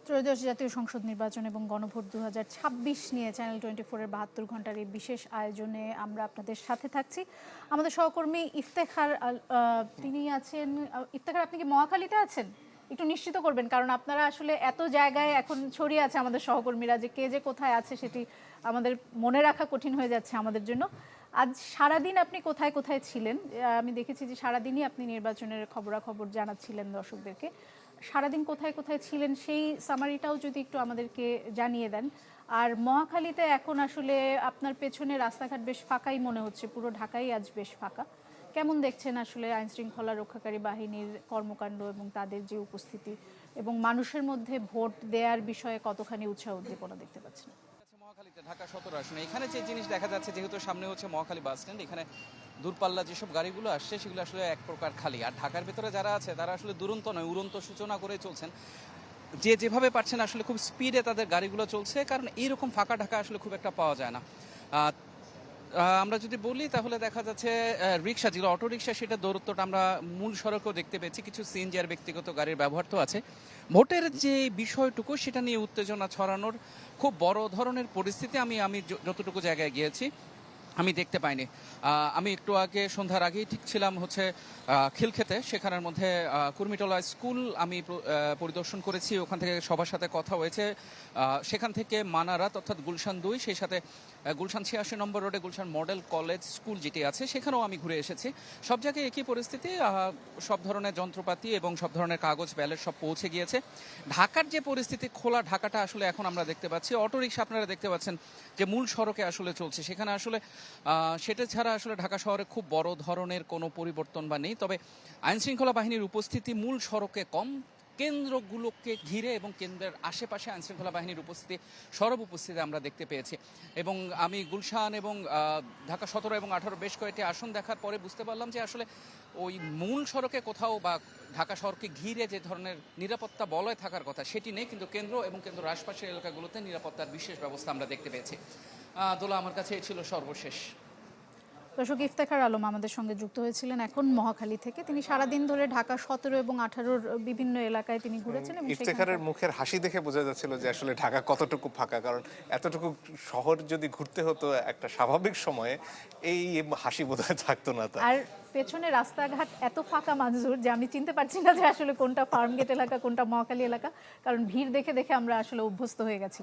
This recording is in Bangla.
ত্রয়োদশ জাতীয় সংসদ নির্বাচন এবং গণভোট 2026 নিয়ে চ্যানেল 24-এর 72 ঘন্টার এই বিশেষ আয়োজনে আমরা আপনাদের সাথে থাকছি। আমাদের সহকর্মী ইফতেখার তিনি আছেন। ইফতেখার, আপনি কি মহাখালীতে আছেন? একটু নিশ্চিত করবেন, কারণ আপনারা আসলে এত জায়গায় এখন ছড়িয়ে আছে আমাদের সহকর্মীরা, যে কে যে কোথায় আছে সেটি আমাদের মনে রাখা কঠিন হয়ে যাচ্ছে আমাদের জন্য। আজ সারাদিন আপনি কোথায় কোথায় ছিলেন? আমি দেখেছি যে সারাদিনই আপনি নির্বাচনের খবরাখবর জানাচ্ছিলেন দর্শকদেরকে। সারাদিন কোথায় কোথায় ছিলেন সেই সামারিটাও যদি একটু আমাদেরকে জানিয়ে দেন। আর মহাখালীতে এখন আসলে আপনার পেছনে রাস্তাঘাট বেশ ফাঁকাই মনে হচ্ছে, পুরো ঢাকাই আজ বেশ ফাঁকা। কেমন দেখছেন আসলে আইন শৃঙ্খলা রক্ষাকারী বাহিনীর কর্মকাণ্ড এবং তাদের যে উপস্থিতি, এবং মানুষের মধ্যে ভোট দেওয়ার বিষয়ে কতখানি উৎসাহ উদ্দীপনা দেখতে পাচ্ছেন? মহাখালীতে ঢাকা 17 আসনে এখানে যে জিনিস দেখা যাচ্ছে, যেহেতু সামনে হচ্ছে মহাখালী বাস স্ট্যান্ড, এখানে দূরপাল্লা যেসব গাড়িগুলো আসছে সেগুলো আসলে এক প্রকার খালি। আর ঢাকার ভেতরে যারা আছে তারা আসলে দুরন্ত নয়, উড়ন্ত সূচনা করে চলছেন। যে যেভাবে পারছেন আসলে খুব স্পিডে তাদের গাড়িগুলো চলছে, কারণ এইরকম ফাঁকা ঢাকা আসলে খুব একটা পাওয়া যায় না। আমরা যদি বলি তাহলে দেখা যাচ্ছে রিক্সা, যেগুলো অটো রিক্সা, সেটা দৌরত্বটা আমরা মূল সড়কেও দেখতে পেয়েছি। কিছু সিএনজি আর ব্যক্তিগত গাড়ির ব্যবহার তো আছে। ভোটের যে বিষয়টুকু সেটা নিয়ে উত্তেজনা ছড়ানোর খুব বড় ধরনের পরিস্থিতি আমি যতটুকু জায়গায় গিয়েছি আমি দেখতে পাইনি। আমি একটু আগে সন্ধ্যার আগেই ঠিক ছিলাম হচ্ছে খিলক্ষেতে, সেখানের মধ্যে কুর্মিটোলা স্কুল আমি পরিদর্শন করেছি। ওখান থেকে সবার সাথে কথা হয়েছে। সেখান থেকে মানারাত অর্থাৎ গুলশান 2, সেই সাথে গুলশান 86 নম্বর রোডে গুলশান মডেল কলেজ স্কুল যেটি আছে সেখানেও আমি ঘুরে এসেছি। সব জায়গায় একই পরিস্থিতি, সব ধরনের যন্ত্রপাতি এবং সব ধরনের কাগজ ব্যালট সব পৌঁছে গিয়েছে। ঢাকার যে পরিস্থিতি, খোলা ঢাকাটা আসলে এখন আমরা দেখতে পাচ্ছি। অটোরিকশা আপনারা দেখতে পাচ্ছেন যে মূল সড়কে আসলে চলছে, সেখানে আসলে সেটা ছাড়া আসলে ঢাকা শহরে খুব বড় ধরনের কোনো পরিবর্তন বা নেই। তবে আইনশৃঙ্খলা বাহিনীর উপস্থিতি মূল সড়কে কম, কেন্দ্রগুলোকে ঘিরে এবং কেন্দ্রের আশেপাশে আইনশৃঙ্খলা বাহিনীর উপস্থিতি, সরব উপস্থিতি আমরা দেখতে পেয়েছি। এবং আমি গুলশান এবং ঢাকা 17 এবং 18 বেশ কয়েকটি আসন দেখার পরে বুঝতে পারলাম যে আসলে ওই মূল সড়কে কোথাও বা ঢাকা শহরকে ঘিরে যে ধরনের নিরাপত্তা বলয় থাকার কথা সেটি নেই, কিন্তু কেন্দ্র এবং কেন্দ্র আশপাশের এলাকাগুলোতে নিরাপত্তার বিশেষ ব্যবস্থা আমরা দেখতে পেয়েছি। দোলা, আমার কাছে এই ছিল সর্বশেষ। দর্শক, ইফতেখার আলম আমাদের সঙ্গে যুক্ত হয়েছিলেন এখন মহাখালী থেকে। তিনি সারাদিন ধরে ঢাকা 17 এবং 18-র বিভিন্ন এলাকায় তিনি ঘুরেছেন। ইফতেখারের মুখের হাসি দেখে বোঝা যাচ্ছিল যে আসলে ঢাকা কতটুকু ফাঁকা, কারণ এতটুকু শহর যদি ঘুরতে হতো একটা স্বাভাবিক সময়ে, এই হাসি বোধহয় থাকতো না। আর পেছনে রাস্তাঘাট এত ফাঁকা মাজুর যে আমি চিনতে পারছি না যে আসলে কোনটা ফার্মগেট এলাকা, কোনটা মহাখালী এলাকা, কারণ ভিড় দেখে দেখে আমরা আসলে অভ্যস্ত হয়ে গেছি।